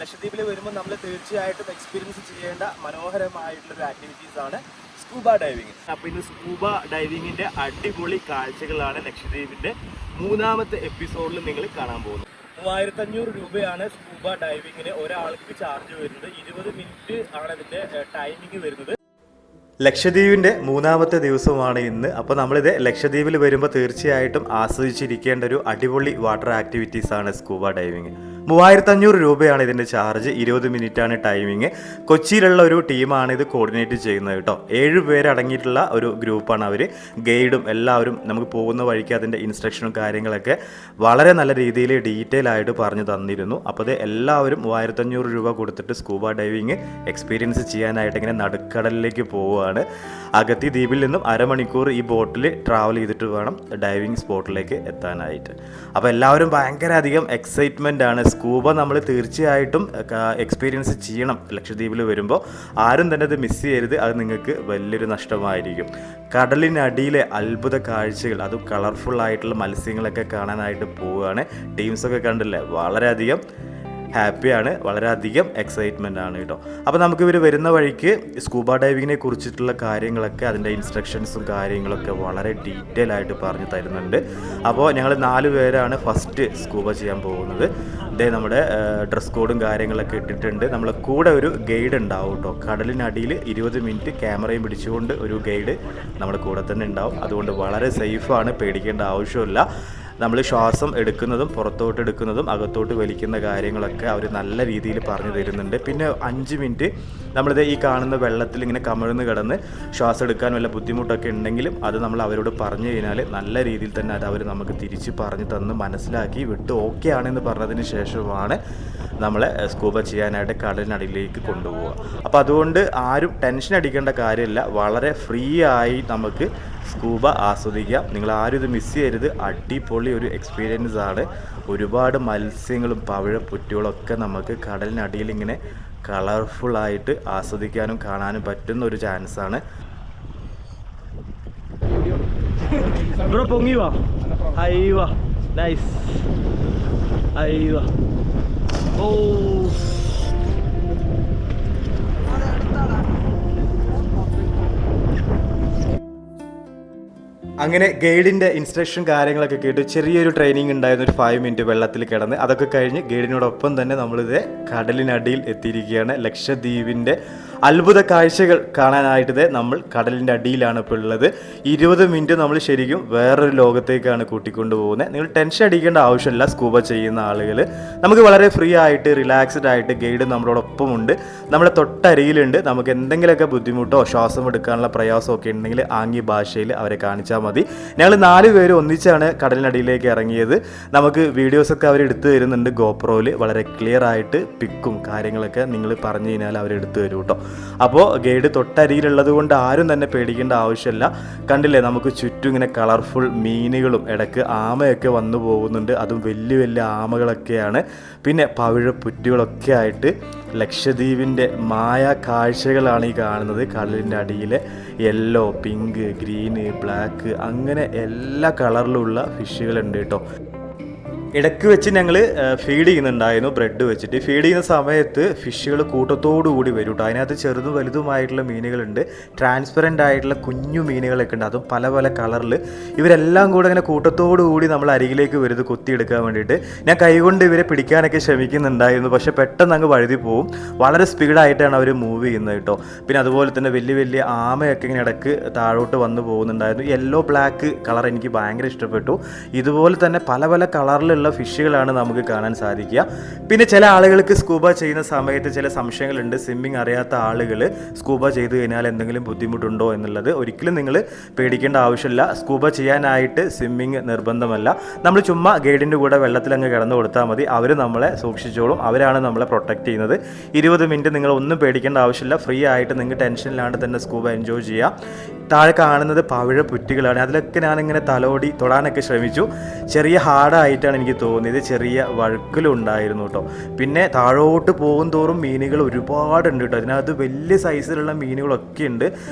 ലക്ഷദ്വീപിൽ വരുമ്പോൾ നമ്മൾ തീർച്ചയായിട്ടും എക്സ്പീരിയൻസ് ചെയ്യേണ്ട മനോഹരമായിട്ടുള്ളൊരു ആക്ടിവിറ്റീസാണ് സ്കൂബ ഡൈവിങ്. അപ്പോൾ ഇന്ന് സ്കൂബ ഡൈവിങ്ങിൻ്റെ അടിപൊളി കാഴ്ചകളാണ് ലക്ഷദ്വീപിൻ്റെ 3ാമത്തെ എപ്പിസോഡിൽ നിങ്ങൾ കാണാൻ പോകുന്നത്. 3500 രൂപയാണ് സ്കൂബ ഡൈവിങ്ങിന് ഒരാൾക്ക് ചാർജ് വരുന്നത്. 20 മിനിറ്റ് ആണ് അതിൻ്റെ ടൈമിങ് വരുന്നത്. ലക്ഷദ്വീപിൻ്റെ 3ാമത്തെ ദിവസമാണ് ഇന്ന്. അപ്പോൾ നമ്മളിത് ലക്ഷദ്വീപിൽ വരുമ്പോൾ തീർച്ചയായിട്ടും ആസ്വദിച്ചിരിക്കേണ്ട ഒരു അടിപൊളി വാട്ടർ ആക്ടിവിറ്റീസാണ് സ്കൂബ ഡൈവിങ്. 3500 രൂപയാണ് ഇതിൻ്റെ ചാർജ്. 20 മിനിറ്റാണ് ടൈമിങ്. കൊച്ചിയിലുള്ള ഒരു ടീമാണ് ഇത് കോർഡിനേറ്റ് ചെയ്യുന്നത് കേട്ടോ. 7 പേരടങ്ങിയിട്ടുള്ള ഒരു ഗ്രൂപ്പാണ് അവർ. ഗൈഡും എല്ലാവരും നമുക്ക് പോകുന്ന വഴിക്ക് അതിൻ്റെ ഇൻസ്ട്രക്ഷനും കാര്യങ്ങളൊക്കെ വളരെ നല്ല രീതിയിൽ ഡീറ്റെയിൽ ആയിട്ട് പറഞ്ഞു തന്നിരുന്നു. അപ്പോൾ അത് എല്ലാവരും 3500 രൂപ കൊടുത്തിട്ട് സ്കൂബ ഡൈവിങ് എക്സ്പീരിയൻസ് ചെയ്യാനായിട്ട് ഇങ്ങനെ നടുക്കടലിലേക്ക് പോവുകയാണ്. അഗത്തി ദ്വീപിൽ നിന്നും അരമണിക്കൂർ ഈ ബോട്ടിൽ ട്രാവൽ ചെയ്തിട്ട് വേണം ഡൈവിങ് സ്പോട്ടിലേക്ക് എത്താനായിട്ട്. അപ്പോൾ എല്ലാവരും ഭയങ്കര അധികം എക്സൈറ്റ്മെൻ്റ് ആണ്. സ്കൂബ നമ്മൾ തീർച്ചയായിട്ടും എക്സ്പീരിയൻസ് ചെയ്യണം ലക്ഷദ്വീപിൽ വരുമ്പോൾ. ആരും തന്നെ അത് മിസ് ചെയ്യരുത്. അത് നിങ്ങൾക്ക് വലിയൊരു നഷ്ടമായിരിക്കും. കടലിനടിയിലെ അത്ഭുത കാഴ്ചകൾ, അതും കളർഫുള്ളായിട്ടുള്ള മത്സ്യങ്ങളൊക്കെ കാണാനായിട്ട് പോവുകയാണ്. ടീംസൊക്കെ കണ്ടില്ലേ, വളരെയധികം ഹാപ്പിയാണ്, വളരെയധികം എക്സൈറ്റ്മെൻ്റ് ആണ് കേട്ടോ. അപ്പോൾ നമുക്ക് ഇവർ വരുന്ന വഴിക്ക് സ്കൂബ ഡൈവിങ്ങിനെ കുറിച്ചിട്ടുള്ള കാര്യങ്ങളൊക്കെ, അതിൻ്റെ ഇൻസ്ട്രക്ഷൻസും കാര്യങ്ങളൊക്കെ വളരെ ഡീറ്റെയിൽ ആയിട്ട് പറഞ്ഞു തരുന്നുണ്ട്. അപ്പോൾ ഞങ്ങൾ 4 പേരാണ് ഫസ്റ്റ് സ്കൂബ ചെയ്യാൻ പോകുന്നത്. ഇതേ നമ്മുടെ ഡ്രസ് കോഡും കാര്യങ്ങളൊക്കെ ഇട്ടിട്ടുണ്ട്. നമ്മളെ കൂടെ ഒരു ഗൈഡ് ഉണ്ടാവും കേട്ടോ. കടലിനടിയിൽ 20 മിനിറ്റ് ക്യാമറയും പിടിച്ചുകൊണ്ട് ഒരു ഗൈഡ് നമ്മുടെ കൂടെ തന്നെ ഉണ്ടാവും. അതുകൊണ്ട് വളരെ സേഫാണ്, പേടിക്കേണ്ട ആവശ്യമില്ല. നമ്മൾ ശ്വാസം എടുക്കുന്നതും പുറത്തോട്ട് എടുക്കുന്നതും അകത്തോട്ട് വലിക്കുന്ന കാര്യങ്ങളൊക്കെ അവർ നല്ല രീതിയിൽ പറഞ്ഞു തരുന്നുണ്ട്. പിന്നെ 5 മിനിറ്റ് നമ്മളിത് ഈ കാണുന്ന വെള്ളത്തിൽ ഇങ്ങനെ കമിഴ്ന്ന് കിടന്ന് ശ്വാസം എടുക്കാൻ വല്ല ബുദ്ധിമുട്ടൊക്കെ ഉണ്ടെങ്കിലും അത് നമ്മൾ അവരോട് പറഞ്ഞു കഴിഞ്ഞാൽ നല്ല രീതിയിൽ തന്നെ അത് അവർ നമുക്ക് തിരിച്ച് പറഞ്ഞു തന്ന് മനസ്സിലാക്കി വിട്ട് ഓക്കെ ആണെന്ന് പറഞ്ഞതിന് ശേഷമാണ് നമ്മളെ സ്കൂബ ചെയ്യാനായിട്ട് കടലിനടിയിലേക്ക് കൊണ്ടുപോവുക. അപ്പോൾ അതുകൊണ്ട് ആരും ടെൻഷൻ അടിക്കേണ്ട കാര്യമില്ല. വളരെ ഫ്രീ ആയി നമുക്ക് സ്കൂബ ആസ്വദിക്കാം. നിങ്ങൾ ആരും ഇത് മിസ് ചെയ്യരുത്. അടിപൊളി ഒരു എക്സ്പീരിയൻസ് ആണ്. ഒരുപാട് മത്സ്യങ്ങളും പവിഴപ്പുറ്റുകളൊക്കെ നമുക്ക് കടലിനടിയിൽ ഇങ്ങനെ കളർഫുള്ളായിട്ട് ആസ്വദിക്കാനും കാണാനും പറ്റുന്ന ഒരു ചാൻസാണ്. ബ്രോ പൊങ്ങി വാ. അയ്യോ നൈസ്. അയ്യോ ഓ അങ്ങനെ ഗൈഡിൻ്റെ ഇൻസ്ട്രക്ഷൻ കാര്യങ്ങളൊക്കെ കേട്ട് ചെറിയൊരു ട്രെയിനിങ് ഉണ്ടായിരുന്നു. ഒരു 5 മിനിറ്റ് വെള്ളത്തിൽ കിടന്ന് അതൊക്കെ കഴിഞ്ഞ് ഗൈഡിനോടൊപ്പം തന്നെ നമ്മളിത് കടലിനടിയിൽ എത്തിയിരിക്കുകയാണ്. ലക്ഷദ്വീപിൻ്റെ അത്ഭുത കാഴ്ചകൾ കാണാനായിട്ട് നമ്മൾ കടലിൻ്റെ അടിയിലാണ് ഇപ്പോൾ ഉള്ളത്. 20 മിനിറ്റ് നമ്മൾ ശരിക്കും വേറൊരു ലോകത്തേക്കാണ് കൂട്ടിക്കൊണ്ടു പോകുന്നത്. നിങ്ങൾ ടെൻഷൻ അടിക്കേണ്ട ആവശ്യമില്ല. സ്കൂബ ചെയ്യുന്ന ആളുകൾ നമുക്ക് വളരെ ഫ്രീ ആയിട്ട് റിലാക്സ്ഡ് ആയിട്ട് ഗൈഡ് നമ്മളോടൊപ്പമുണ്ട്, നമ്മുടെ തൊട്ടരികിലുണ്ട്. നമുക്ക് എന്തെങ്കിലുമൊക്കെ ബുദ്ധിമുട്ടോ ശ്വാസം എടുക്കാനുള്ള പ്രയാസമോ ഒക്കെ ഉണ്ടെങ്കിൽ ആംഗ്യ ഭാഷയിൽ അവരെ കാണിച്ചാൽ മതി. ഞങ്ങൾ 4 പേര് ഒന്നിച്ചാണ് കടലിനടിയിലേക്ക് ഇറങ്ങിയത്. നമുക്ക് വീഡിയോസൊക്കെ അവർ എടുത്തു തരുന്നുണ്ട് ഗോപ്രോയിൽ. വളരെ ക്ലിയർ ആയിട്ട് പിക്കും കാര്യങ്ങളൊക്കെ നിങ്ങൾ പറഞ്ഞു കഴിഞ്ഞാൽ അവരെടുത്തു തരും കേട്ടോ. അപ്പോൾ ഗൈഡ് തൊട്ടരിയിലുള്ളത് കൊണ്ട് ആരും തന്നെ പേടിക്കേണ്ട ആവശ്യമില്ല. കണ്ടില്ലേ, നമുക്ക് ചുറ്റും ഇങ്ങനെ കളർഫുൾ മീനുകളും ഇടയ്ക്ക് ആമയൊക്കെ വന്നു പോകുന്നുണ്ട്. അതും വലിയ വലിയ ആമകളൊക്കെയാണ്. പിന്നെ പവിഴപ്പുറ്റുകളൊക്കെ ആയിട്ട് ലക്ഷദ്വീപിൻ്റെ മായ കാഴ്ചകളാണ് ഈ കാണുന്നത്. കടലിൻ്റെ അടിയിൽ യെല്ലോ, പിങ്ക്, ഗ്രീന്, ബ്ലാക്ക് അങ്ങനെ എല്ലാ കളറിലുള്ള ഫിഷുകളുണ്ട് കേട്ടോ. ഇടയ്ക്ക് വെച്ച് ഞങ്ങൾ ഫീഡ് ചെയ്യുന്നുണ്ടായിരുന്നു ബ്രെഡ് വെച്ചിട്ട്. ഫീഡ് ചെയ്യുന്ന സമയത്ത് ഫിഷുകൾ കൂട്ടത്തോടു കൂടി വരും കേട്ടോ. അതിനകത്ത് ചെറുതും വലുതുമായിട്ടുള്ള മീനുകളുണ്ട്, ട്രാൻസ്പെറൻ്റ് ആയിട്ടുള്ള കുഞ്ഞു മീനുകളൊക്കെ ഉണ്ട്, അതും പല പല കളറിൽ. ഇവരെല്ലാം കൂടെ ഇങ്ങനെ കൂട്ടത്തോടു കൂടി നമ്മൾ അരികിലേക്ക് വരുന്നത് കൊത്തിയെടുക്കാൻ വേണ്ടിയിട്ട്. ഞാൻ കൈകൊണ്ട് ഇവരെ പിടിക്കാനൊക്കെ ശ്രമിക്കുന്നുണ്ടായിരുന്നു, പക്ഷേ പെട്ടെന്ന് അങ്ങ് വഴുതി പോവും. വളരെ സ്പീഡായിട്ടാണ് അവർ മൂവ് ചെയ്യുന്നത് കേട്ടോ. പിന്നെ അതുപോലെ തന്നെ വലിയ വലിയ ആമയൊക്കെ ഇങ്ങനെ ഇടയ്ക്ക് താഴോട്ട് വന്ന് പോകുന്നുണ്ടായിരുന്നു. യെല്ലോ ബ്ലാക്ക് കളർ എനിക്ക് ഭയങ്കര ഇഷ്ടപ്പെട്ടു. ഇതുപോലെ തന്നെ പല പല കളറിലുള്ള കളറിലുള്ള ഫിഷുകളാണ് നമുക്ക് കാണാൻ സാധിക്കുക. പിന്നെ ചില ആളുകൾക്ക് സ്കൂബ ചെയ്യുന്ന സമയത്ത് ചില സംശയങ്ങളുണ്ട്. സ്വിമ്മിങ് അറിയാത്ത ആളുകൾ സ്കൂബ ചെയ്ത് കഴിഞ്ഞാൽ എന്തെങ്കിലും ബുദ്ധിമുട്ടുണ്ടോ എന്നുള്ളത്. ഒരിക്കലും നിങ്ങൾ പേടിക്കേണ്ട ആവശ്യമില്ല. സ്കൂബ ചെയ്യാനായിട്ട് സ്വിമ്മിങ് നിർബന്ധമല്ല. നമ്മൾ ചുമ്മാ ഗൈഡിൻ്റെ കൂടെ വെള്ളത്തിൽ അങ്ങ് കിടന്നു കൊടുത്താൽ മതി. അവർ നമ്മളെ സൂക്ഷിച്ചോളും. അവരാണ് നമ്മളെ പ്രൊട്ടക്റ്റ് ചെയ്യുന്നത്. 20 മിനിറ്റ് നിങ്ങൾ ഒന്നും പേടിക്കേണ്ട ആവശ്യമില്ല. ഫ്രീ ആയിട്ട് നിങ്ങൾക്ക് ടെൻഷനില്ലാണ്ട് തന്നെ സ്കൂബ എൻജോയ് ചെയ്യാം. താഴെ കാണുന്നത് പവിഴ പുറ്റുകളാണ്. അതിലൊക്കെ ഞാനിങ്ങനെ തലോടി തൊടാനൊക്കെ ശ്രമിച്ചു. ചെറിയ ഹാർഡായിട്ടാണ് എനിക്ക് തോന്നിയത്. ചെറിയ വഴുക്കലും ഉണ്ടായിരുന്നു കേട്ടോ. പിന്നെ താഴോട്ട് പോകും തോറും മീനുകൾ ഒരുപാടുണ്ട് കേട്ടോ. അതിനകത്ത് വലിയ സൈസിലുള്ള മീനുകളൊക്കെ ഉണ്ട്.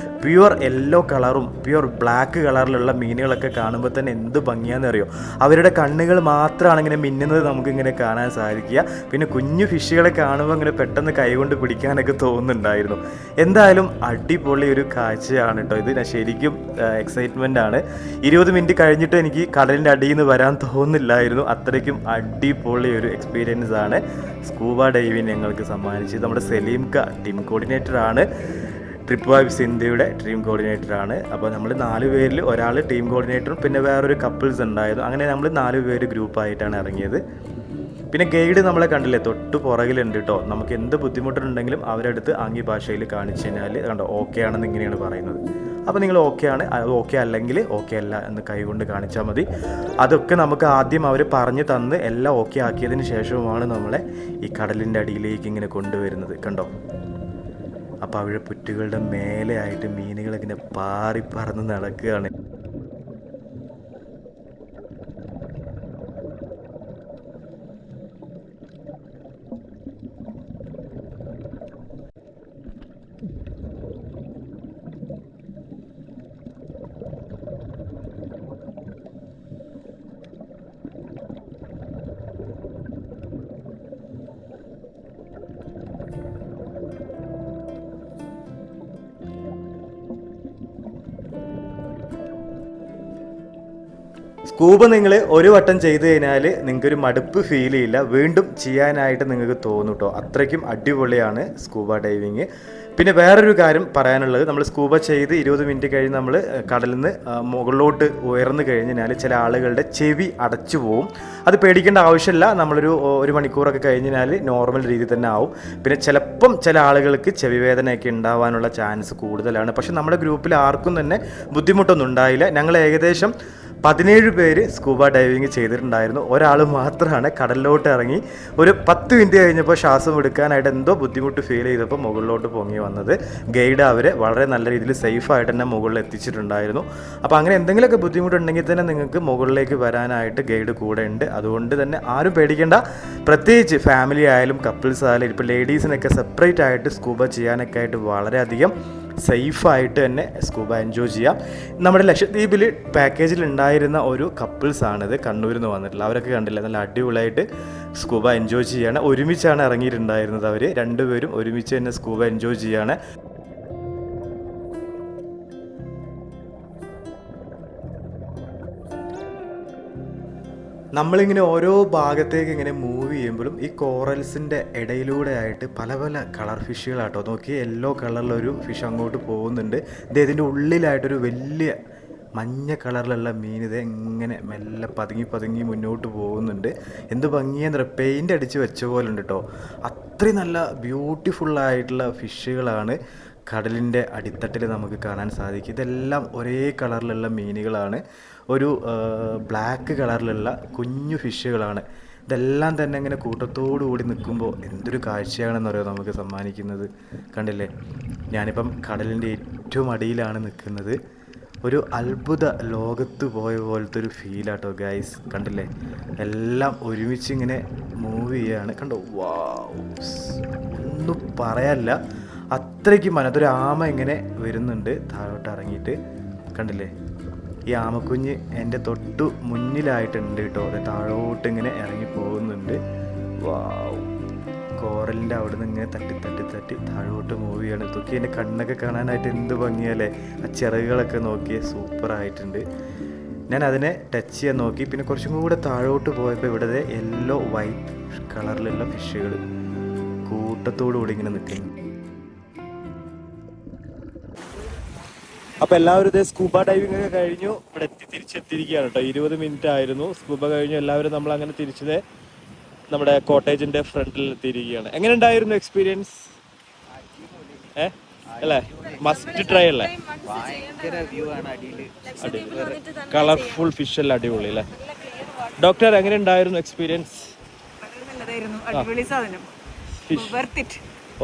പ്യുവർ യെല്ലോ കളറും പ്യുവർ ബ്ലാക്ക് കളറിലുള്ള മീനുകളൊക്കെ കാണുമ്പോൾ തന്നെ എന്ത് ഭംഗിയാണെന്ന് അറിയോ. അവരുടെ കണ്ണുകൾ മാത്രമാണ് ഇങ്ങനെ മിന്നുന്നത് നമുക്കിങ്ങനെ കാണാൻ സാധിക്കുക. പിന്നെ കുഞ്ഞു ഫിഷുകളെ കാണുമ്പോൾ ഇങ്ങനെ പെട്ടെന്ന് കൈകൊണ്ട് പിടിക്കാനൊക്കെ തോന്നുന്നുണ്ടായിരുന്നു. എന്തായാലും അടിപൊളി ഒരു കാഴ്ചയാണ് കേട്ടോ ഇത്. ശരിക്കും എക്സൈറ്റ്മെൻ്റ് ആണ്. 20 മിനിറ്റ് കഴിഞ്ഞിട്ട് എനിക്ക് കടലിൻ്റെ അടിയിൽ നിന്ന് വരാൻ തോന്നുന്നില്ലായിരുന്നു. അത്രയ്ക്കും അടിപൊളി ഒരു എക്സ്പീരിയൻസ് ആണ് സ്കൂബ ഡൈവിങ് ഞങ്ങൾക്ക് സമ്മാനിച്ചത്. നമ്മുടെ സലീംക ടീം കോർഡിനേറ്ററാണ്. ട്രിപ്പ് വൈബ്സ് ഇന്ത്യയുടെ ടീം കോർഡിനേറ്ററാണ്. അപ്പോൾ നമ്മൾ 4 പേരിൽ ഒരാൾ ടീം കോർഡിനേറ്ററും പിന്നെ വേറൊരു കപ്പിൾസ് ഉണ്ടായിരുന്നു. അങ്ങനെ നമ്മൾ 4 പേര് ഗ്രൂപ്പായിട്ടാണ് ഇറങ്ങിയത്. പിന്നെ ഗൈഡ് നമ്മളെ കണ്ടില്ലേ, തൊട്ട് പുറകിലുണ്ട് കേട്ടോ. നമുക്ക് എന്ത് ബുദ്ധിമുട്ടുണ്ടെങ്കിലും അവരെടുത്ത് ആംഗ്യ ഭാഷയിൽ കാണിച്ചു കഴിഞ്ഞാൽ കണ്ടോ ഓക്കെ ആണെന്ന് ഇങ്ങനെയാണ് പറയുന്നത്. അപ്പോൾ നിങ്ങൾ ഓക്കെ ആണ്, ഓക്കെ അല്ലെങ്കിൽ ഓക്കെ അല്ല എന്ന് കൈകൊണ്ട് കാണിച്ചാൽ മതി. അതൊക്കെ നമുക്ക് ആദ്യം അവർ പറഞ്ഞു തന്ന് എല്ലാം ഓക്കെ ആക്കിയതിന് ശേഷവുമാണ് നമ്മളെ ഈ കടലിൻ്റെ അടിയിലേക്ക് ഇങ്ങനെ കൊണ്ടുവരുന്നത്. കണ്ടോ, അപ്പോൾ അവിടെ പുറ്റുകളുടെ മേലെ ആയിട്ട് മീനുകളിങ്ങനെ പാറി പറന്ന് നടക്കുകയാണ്. സ്കൂബ നിങ്ങൾ ഒരു വട്ടം ചെയ്ത് കഴിഞ്ഞാൽ നിങ്ങൾക്കൊരു മടുപ്പ് ഫീൽ ചെയ്യില്ല. വീണ്ടും ചെയ്യാനായിട്ട് നിങ്ങൾക്ക് തോന്നും കേട്ടോ. അത്രയ്ക്കും അടിപൊളിയാണ് സ്കൂബ ഡൈവിങ്. പിന്നെ വേറൊരു കാര്യം പറയാനുള്ളത്, നമ്മൾ സ്കൂബ ചെയ്ത് 20 മിനിറ്റ് കഴിഞ്ഞ് നമ്മൾ കടലിൽ നിന്ന് മുകളിലോട്ട് ഉയർന്നു കഴിഞ്ഞാൽ ചില ആളുകളുടെ ചെവി അടച്ചു പോവും. അത് പേടിക്കേണ്ട ആവശ്യമില്ല. നമ്മളൊരു 1 മണിക്കൂറൊക്കെ കഴിഞ്ഞാൽ നോർമൽ രീതി തന്നെ ആവും. പിന്നെ ചിലപ്പം ചില ആളുകൾക്ക് ചെവി വേദനയൊക്കെ ഉണ്ടാവാനുള്ള ചാൻസ് കൂടുതലാണ്. പക്ഷെ നമ്മുടെ ഗ്രൂപ്പിൽ ആർക്കും തന്നെ ബുദ്ധിമുട്ടൊന്നും ഉണ്ടായില്ല. ഞങ്ങൾ ഏകദേശം 17 പേര് സ്കൂബ ഡൈവിങ് ചെയ്തിട്ടുണ്ടായിരുന്നു. ഒരാൾ മാത്രമാണ് കടലിലോട്ട് ഇറങ്ങി ഒരു 10 മിനിറ്റ് കഴിഞ്ഞപ്പോൾ ശ്വാസം എടുക്കാനായിട്ട് എന്തോ ബുദ്ധിമുട്ട് ഫീൽ ചെയ്തപ്പോൾ മുകളിലോട്ട് പൊങ്ങി വന്നത്. ഗൈഡ് അവരെ വളരെ നല്ല രീതിയിൽ സേഫായിട്ട് തന്നെ മുകളിൽ എത്തിച്ചിട്ടുണ്ടായിരുന്നു. അപ്പോൾ അങ്ങനെ എന്തെങ്കിലുമൊക്കെ ബുദ്ധിമുട്ടുണ്ടെങ്കിൽ തന്നെ നിങ്ങൾക്ക് മുകളിലേക്ക് വരാനായിട്ട് ഗൈഡ് കൂടെ ഉണ്ട്. അതുകൊണ്ട് തന്നെ ആരും പേടിക്കേണ്ട. പ്രത്യേകിച്ച് ഫാമിലി ആയാലും കപ്പിൾസ് ആയാലും ഇപ്പോൾ ലേഡീസിനൊക്കെ സെപ്പറേറ്റ് ആയിട്ട് സ്കൂബ ചെയ്യാനൊക്കെ ആയിട്ട് വളരെയധികം സേഫായിട്ട് തന്നെ സ്കൂബ എൻജോയ് ചെയ്യാം. നമ്മുടെ ലക്ഷദ്വീപിൽ പാക്കേജിൽ ഉണ്ടായിരുന്ന ഒരു കപ്പിൾസാണിത്, കണ്ണൂരിൽ നിന്ന് വന്നിട്ടുള്ള. അവരൊക്കെ കണ്ടില്ല, നല്ല അടിപൊളിയായിട്ട് സ്കൂബ എൻജോയ് ചെയ്യാണ്. ഒരുമിച്ചാണ് ഇറങ്ങിയിട്ടുണ്ടായിരുന്നത്. അവർ 2 പേരും ഒരുമിച്ച് തന്നെ സ്കൂബ എൻജോയ് ചെയ്യാണ്. നമ്മളിങ്ങനെ ഓരോ ഭാഗത്തേക്ക് ഇങ്ങനെ മൂവ് ചെയ്യുമ്പോഴും ഈ കോറൽസിൻ്റെ ഇടയിലൂടെ ആയിട്ട് പല പല കളർ ഫിഷുകളാട്ടോ. നോക്കി, യെല്ലോ കളറിലൊരു ഫിഷ് അങ്ങോട്ട് പോകുന്നുണ്ട്. ഇതിൻ്റെ ഉള്ളിലായിട്ടൊരു വലിയ മഞ്ഞ കളറിലുള്ള മീൻ ഇത് എങ്ങനെ മെല്ലെ പതുങ്ങി പതുങ്ങി മുന്നോട്ട് പോകുന്നുണ്ട്. എന്ത് ഭംഗിയെന്ന് പറയുക, പെയിൻ്റ് അടിച്ച് വെച്ച പോലെ ഉണ്ട് കേട്ടോ. അത്രയും നല്ല ബ്യൂട്ടിഫുള്ളായിട്ടുള്ള ഫിഷുകളാണ് കടലിൻ്റെ അടിത്തട്ടിൽ നമുക്ക് കാണാൻ സാധിക്കും. ഇതെല്ലാം ഒരേ കളറിലുള്ള മീനുകളാണ്. ഒരു ബ്ലാക്ക് കളറിലുള്ള കുഞ്ഞു ഫിഷുകളാണ്. ഇതെല്ലാം തന്നെ ഇങ്ങനെ കൂട്ടത്തോടു കൂടി നിൽക്കുമ്പോൾ എന്തൊരു കാഴ്ചയാണെന്നറിയോ നമുക്ക് സമ്മാനിക്കുന്നത്. കണ്ടില്ലേ, ഞാനിപ്പം കടലിൻ്റെ ഏറ്റവും അടിയിലാണ് നിൽക്കുന്നത്. ഒരു അത്ഭുത ലോകത്ത് പോയ പോലത്തെ ഒരു ഫീലാട്ടോ ഗൈസ്. കണ്ടില്ലേ, എല്ലാം ഒരുമിച്ച് ഇങ്ങനെ മൂവ് ചെയ്യാണ്. കണ്ടോ, വാവ്, ഒന്നും പറയാനില്ല. അത്രയ്ക്ക് അതൊരു ആമ ഇങ്ങനെ വരുന്നുണ്ട് താഴോട്ട് ഇറങ്ങിയിട്ട്. കണ്ടില്ലേ, ഈ ആമക്കുഞ്ഞ് എൻ്റെ തൊട്ടു മുന്നിലായിട്ടുണ്ട് കേട്ടോ. അത് താഴോട്ട് ഇങ്ങനെ ഇറങ്ങി പോകുന്നുണ്ട്. വാവ്, കോറലിൻ്റെ അവിടെ നിന്ന് ഇങ്ങനെ തട്ടി തട്ടി തട്ടി താഴോട്ട് മൂവ് ചെയ്യാണ്. ഇതൊക്കെ എൻ്റെ കണ്ണൊക്കെ കാണാനായിട്ട് എന്ത് ഭംഗിയല്ലേ. ആ ചിറകുകളൊക്കെ നോക്കിയേ, സൂപ്പറായിട്ടുണ്ട്. ഞാൻ അതിനെ ടച്ച് ചെയ്യാൻ നോക്കി. പിന്നെ കുറച്ചും കൂടെ താഴോട്ട് പോയപ്പോൾ ഇവിടെ യെല്ലോ വൈറ്റ് കളറിലുള്ള ഫിഷുകൾ കൂട്ടത്തോടു കൂടി ഇങ്ങനെ നിൽക്കുന്നു. അപ്പോൾ എല്ലാവരും ഇതേ സ്കൂബ ഡൈവിംഗ് ഒക്കെ കഴിഞ്ഞു ഇവിടെ തിരിച്ചെത്തിയിരിക്കുകയാണ് കേട്ടോ. 20 മിനിറ്റ് ആയിരുന്നു സ്കൂബ കഴിഞ്ഞു. എല്ലാവരും നമ്മൾ അങ്ങനെ തിരിച്ചതേ നമ്മുടെ കോട്ടേജിന്റെ ഫ്രണ്ടിൽ എത്തിയിരിക്കുകയാണ്. എങ്ങനെ ഉണ്ടായിരുന്നു എക്സ്പീരിയൻസ്? അല്ലേ, മസ്റ്റ് ട്രൈ അല്ലേ? കളർഫുൾ ഫിഷ് എല്ലാം അടിപൊളി അല്ലേ? ഡോക്ടർ എങ്ങനെ ഉണ്ടായിരുന്നു എക്സ്പീരിയൻസ്?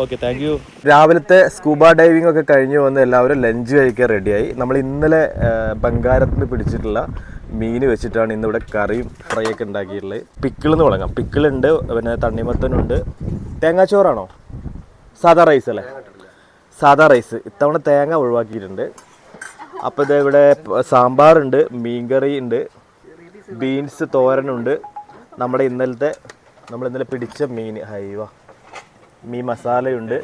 Okay, thank you. രാവിലത്തെ സ്കൂബ ഡൈവിംഗ് ഒക്കെ കഴിഞ്ഞ് വന്ന് എല്ലാവരും ലഞ്ച് കഴിക്കാൻ റെഡിയായി. നമ്മൾ ഇന്നലെ ബംഗാരത്ത് നിന്ന് പിടിച്ചിട്ടുള്ള മീൻ വെച്ചിട്ടാണ് ഇന്നിവിടെ കറിയും ഫ്രൈ ഒക്കെ ഉണ്ടാക്കിയിട്ടുള്ളത്. പിക്കിളെന്ന് തുടങ്ങാം. പിക്കിളുണ്ട്, പിന്നെ തണ്ണിമത്തനുണ്ട്. തേങ്ങാച്ചോറാണോ? സാധാ റൈസ് അല്ലേ? സാധാ റൈസ്. ഇത്തവണ തേങ്ങ ഒഴിവാക്കിയിട്ടുണ്ട്. അപ്പോൾ ഇത് ഇവിടെ സാമ്പാറുണ്ട്, മീൻകറി ഉണ്ട്, ബീൻസ് തോരനുണ്ട്, നമ്മൾ ഇന്നലെ പിടിച്ച മീൻ ഹൈവ മീൻ മസാലയുണ്ട്,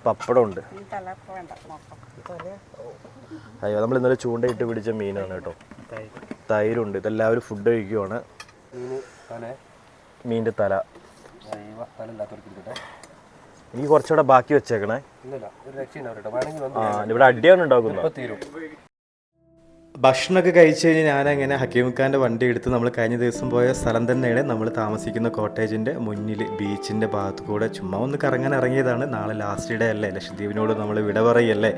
പപ്പടമുണ്ട്. അയ്യോ, നമ്മൾ ഇന്നലെ ചൂണ്ടയിട്ട് പിടിച്ച മീനാണ് കേട്ടോ. തൈരുണ്ട്. ഇതെല്ലാവരും ഫുഡ് കഴിക്കുവാണ്. മീനിൻ്റെ തല എനിക്ക് കുറച്ചുകൂടെ ബാക്കി വെച്ചേക്കണേ. ഇവിടെ അടിയാണ് ഉണ്ടാക്കുന്നത്. ഭക്ഷണമൊക്കെ കഴിച്ച് കഴിഞ്ഞ് ഞാനങ്ങനെ ഹക്കീംഖാൻ്റെ വണ്ടി എടുത്ത് നമ്മൾ കഴിഞ്ഞ ദിവസം പോയ സ്ഥലം തന്നെയാണ് നമ്മൾ താമസിക്കുന്ന കോട്ടേജിൻ്റെ മുന്നിൽ ബീച്ചിൻ്റെ ഭാഗത്ത് കൂടെ ചുമ്മാ ഒന്ന് കറങ്ങാൻ ഇറങ്ങിയതാണ്. നാളെ ലാസ്റ്റ് ഡേ അല്ലേ, ലക്ഷദ്വീപിനോട് നമ്മൾ വിട പറയല്ലേ.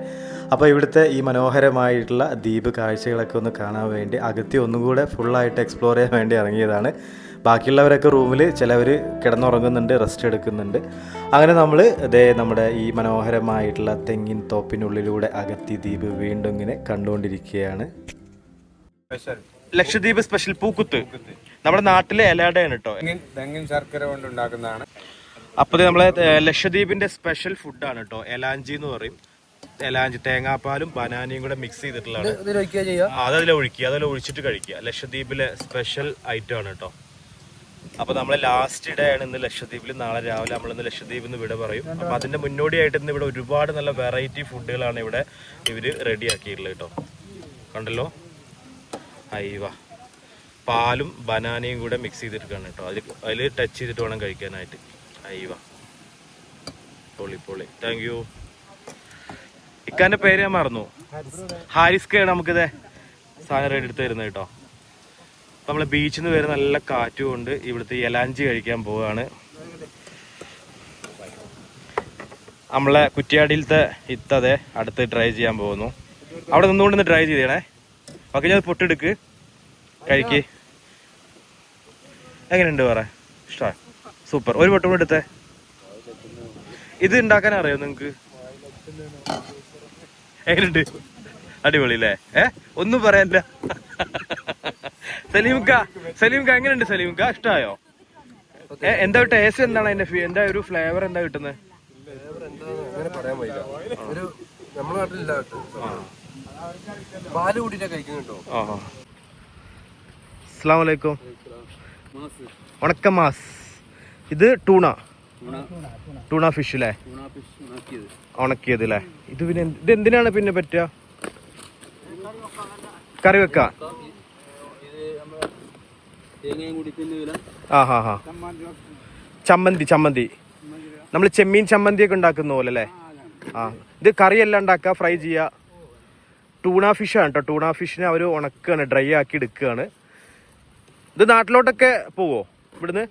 അപ്പോൾ ഇവിടുത്തെ ഈ മനോഹരമായിട്ടുള്ള ദ്വീപ് കാഴ്ചകളൊക്കെ ഒന്ന് കാണാൻ വേണ്ടി അകത്തി ഒന്നുകൂടെ ഫുള്ളായിട്ട് എക്സ്പ്ലോർ ചെയ്യാൻ വേണ്ടി ഇറങ്ങിയതാണ്. ബാക്കിയുള്ളവരൊക്കെ റൂമിൽ ചിലവർ കിടന്നുറങ്ങുന്നുണ്ട്, റെസ്റ്റ് എടുക്കുന്നുണ്ട്. അങ്ങനെ നമ്മൾ നമ്മുടെ ഈ മനോഹരമായിട്ടുള്ള തെങ്ങിൻ തോപ്പിനുള്ളിലൂടെ അഗത്തി ദ്വീപ് വീണ്ടും ഇങ്ങനെ കണ്ടുകൊണ്ടിരിക്കുകയാണ്. ലക്ഷദ്വീപ് സ്പെഷ്യൽ പൂക്കുത്ത് നമ്മുടെ നാട്ടിലെ എലാടയാണ് കേട്ടോ. തെങ്ങിൻ ശർക്കര കൊണ്ട് ഉണ്ടാക്കുന്നതാണ്. അപ്പോൾ നമ്മളെ ലക്ഷദ്വീപിന്റെ സ്പെഷ്യൽ ഫുഡാണ് കേട്ടോ. എലാഞ്ചി എന്ന് പറയും. എലാഞ്ചി തേങ്ങാപ്പാലും ബനാനയും കൂടെ മിക്സ് ചെയ്തിട്ടുള്ളതാണ്. അതിൽ ഒഴിച്ചിട്ട് കഴിക്കുക. ലക്ഷദ്വീപിലെ സ്പെഷ്യൽ ഐറ്റം ആണ് കേട്ടോ. അപ്പോൾ നമ്മൾ ലാസ്റ്റ് ഡേ ആണ് ഇന്ന് ലക്ഷദ്വീപിൽ. നാളെ രാവിലെ നമ്മളിന്ന് ലക്ഷദ്വീപിൽ നിന്ന് വിട പറയും. അപ്പോൾ അതിൻ്റെ മുന്നോടിയായിട്ട് ഇന്ന് ഇവിടെ ഒരുപാട് നല്ല വെറൈറ്റി ഫുഡുകളാണ് ഇവിടെ ഇവർ റെഡിയാക്കിയിട്ടുള്ളത് കേട്ടോ. കണ്ടല്ലോ, അയ്യവ പാലും ബനാനയും കൂടെ മിക്സ് ചെയ്തിട്ടാണ് കേട്ടോ. അതിൽ ടച്ച് ചെയ്തിട്ട് വേണം കഴിക്കാനായിട്ട്. അയ്യവ പൊളി. Thank you. ഇക്കാൻ്റെ പേര് ഞാൻ മറന്നു. ഹാരിസ്കയാണ് നമുക്കിത് സാധനം റെഡി എടുത്ത് തരുന്നത് കേട്ടോ. നമ്മളെ ബീച്ചിൽ നിന്ന് വരുന്ന നല്ല കാറ്റും കൊണ്ട് ഇവിടുത്തെ എലാഞ്ചി കഴിക്കാൻ പോവുകയാണ്. നമ്മളെ കുറ്റ്യാടിയിലത്തെ ഇത്തതെ അടുത്ത് ട്രൈ ചെയ്യാൻ പോകുന്നു. അവിടെ നിന്നുകൊണ്ട് ട്രൈ ചെയ്തേ. ഓക്കെ, ഞാൻ പൊട്ടെടുക്ക് കഴിക്ക്. എങ്ങനെയുണ്ട് പറ? ഇഷ്ടമാണ്, സൂപ്പർ. ഒരു പൊട്ടും കൂടെ എടുത്തേ. ഇത് ഉണ്ടാക്കാൻ അറിയോ നിങ്ങൾക്ക്? എങ്ങനെയുണ്ട്? അടിപൊളി അല്ലേ? ഒന്നും പറയാനില്ല. സലീംക്ക എങ്ങനെയുണ്ട്? സലീംക്ക ഇഷ്ടമായോ? എന്താ ടേസ്റ്റ്? എന്താണ് അതിന്റെ എന്താ ഒരു ഫ്ലേവർ എന്താ കിട്ടുന്നത്? അസ്സലാമു അലൈക്കും. വണക്കം മാസ്. ഇത് ടൂണ ഫിഷ് അല്ലേ? ഉണക്കിയത് അല്ലേ? ഇത് പിന്നെ ഇത് എന്തിനാണ് പിന്നെ പറ്റുക? കറി വെക്കാം. ചമ്മന്തി നമ്മൾ ചെമ്മീൻ ചമ്മന്തി ഒക്കെ ഉണ്ടാക്കുന്ന പോലെ അല്ലേ? ഇത് കറിയെല്ലാം ഉണ്ടാക്കുക, ഫ്രൈ ചെയ്യുക. ടൂണ ഫിഷാണ് കേട്ടോ. ടൂണ ഫിഷിനെ അവർ ഉണക്കുകയാണ്, ഡ്രൈ ആക്കി എടുക്കുകയാണ്. ഇത് നാട്ടിലോട്ടൊക്കെ പോവോ ഇവിടുന്ന്?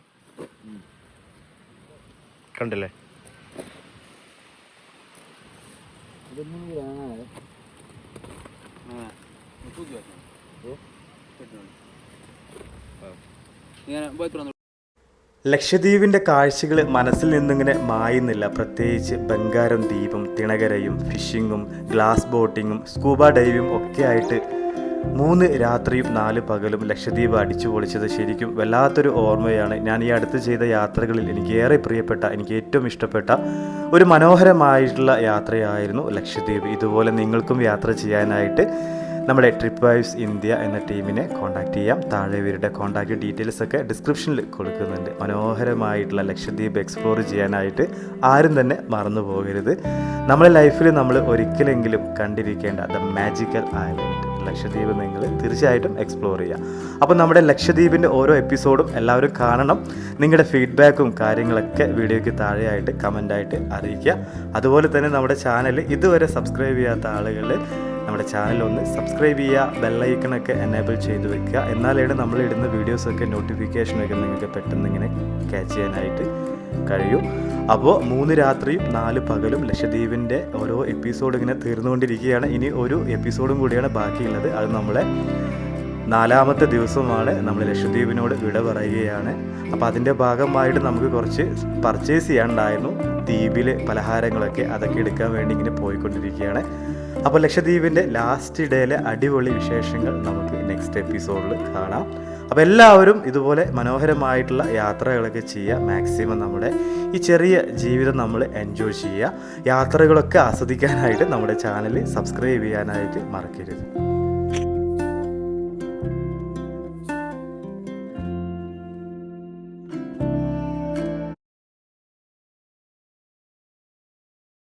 കണ്ടില്ലേ? ലക്ഷദ്വീപിൻ്റെ കാഴ്ചകൾ മനസ്സിൽ നിന്നിങ്ങനെ മായുന്നില്ല. പ്രത്യേകിച്ച് ബംഗാരം ദ്വീപും തിണകരയും ഫിഷിങ്ങും ഗ്ലാസ് ബോട്ടിങ്ങും സ്കൂബ ഡൈവിങ്ങും ഒക്കെ ആയിട്ട് 3 രാത്രിയും 4 പകലും ലക്ഷദ്വീപ് അടിച്ചു പൊളിച്ചത് ശരിക്കും വല്ലാത്തൊരു ഓർമ്മയാണ്. ഞാൻ ഈ അടുത്ത് ചെയ്ത യാത്രകളിൽ എനിക്ക് ഏറെ പ്രിയപ്പെട്ട, എനിക്ക് ഏറ്റവും ഇഷ്ടപ്പെട്ട ഒരു മനോഹരമായിട്ടുള്ള യാത്രയായിരുന്നു ലക്ഷദ്വീപ്. ഇതുപോലെ നിങ്ങൾക്കും യാത്ര ചെയ്യാനായിട്ട് നമ്മുടെ ട്രിപ്പ് വൈബ്സ് ഇന്ത്യ എന്ന ടീമിനെ കോൺടാക്റ്റ് ചെയ്യാം. താഴെ ഇവരുടെ കോൺടാക്റ്റ് ഡീറ്റെയിൽസ് ഒക്കെ ഡിസ്ക്രിപ്ഷനിൽ കൊടുക്കുന്നുണ്ട്. മനോഹരമായിട്ടുള്ള ലക്ഷദ്വീപ് എക്സ്പ്ലോർ ചെയ്യാനായിട്ട് ആരും തന്നെ മറന്നു പോകരുത്. നമ്മുടെ ലൈഫിൽ നമ്മൾ ഒരിക്കലെങ്കിലും കണ്ടിരിക്കേണ്ട ദ മാജിക്കൽ ഐലൻഡ് ലക്ഷദ്വീപ് നിങ്ങൾ തീർച്ചയായിട്ടും എക്സ്പ്ലോർ ചെയ്യുക. അപ്പോൾ നമ്മുടെ ലക്ഷദ്വീപിൻ്റെ ഓരോ എപ്പിസോഡും എല്ലാവരും കാണണം. നിങ്ങളുടെ ഫീഡ്ബാക്കും കാര്യങ്ങളൊക്കെ വീഡിയോയ്ക്ക് താഴെയായിട്ട് കമൻ്റായിട്ട് അറിയിക്കുക. അതുപോലെ തന്നെ നമ്മുടെ ചാനൽ ഇതുവരെ സബ്സ്ക്രൈബ് ചെയ്യാത്ത ആളുകൾ നമ്മുടെ ചാനൽ ഒന്ന് സബ്സ്ക്രൈബ് ചെയ്യുക, ബെല്ലൈക്കണൊക്കെ എനേബിൾ ചെയ്ത് വെക്കുക. എന്നാലാണ് നമ്മളിടുന്ന വീഡിയോസൊക്കെ നോട്ടിഫിക്കേഷനൊക്കെ നിങ്ങൾക്ക് പെട്ടെന്ന് ഇങ്ങനെ ക്യാച്ച് ചെയ്യാനായിട്ട് കഴിയും. അപ്പോൾ 3 രാത്രിയും 4 പകലും ലക്ഷദ്വീപിൻ്റെ ഓരോ എപ്പിസോഡ് ഇങ്ങനെ തീർന്നുകൊണ്ടിരിക്കുകയാണ്. ഇനി ഒരു എപ്പിസോഡും കൂടിയാണ് ബാക്കിയുള്ളത്. അത് നമ്മളെ 4ാമത്തെ ദിവസമാണ്. നമ്മൾ ലക്ഷദ്വീപിനോട് വിട പറയുകയാണ്. അപ്പോൾ അതിൻ്റെ ഭാഗമായിട്ട് നമുക്ക് കുറച്ച് പർച്ചേസ് ചെയ്യാനുണ്ടായിരുന്നു. ദ്വീപിൽ പലഹാരങ്ങളൊക്കെ അതൊക്കെ എടുക്കാൻ വേണ്ടി ഇങ്ങനെ പോയിക്കൊണ്ടിരിക്കുകയാണ്. അപ്പോൾ ലക്ഷദ്വീപിൻ്റെ ലാസ്റ്റ് ഡേയിലെ അടിപൊളി വിശേഷങ്ങൾ നമുക്ക് നെക്സ്റ്റ് എപ്പിസോഡിൽ കാണാം. അപ്പോൾ എല്ലാവരും ഇതുപോലെ മനോഹരമായിട്ടുള്ള യാത്രകളൊക്കെ ചെയ്യുക. മാക്സിമം നമ്മുടെ ഈ ചെറിയ ജീവിതം നമ്മൾ എൻജോയ് ചെയ്യുക. യാത്രകളൊക്കെ ആസ്വദിക്കാനായിട്ട് നമ്മുടെ ചാനൽ സബ്സ്ക്രൈബ് ചെയ്യാനായിട്ട് മറക്കരുത്.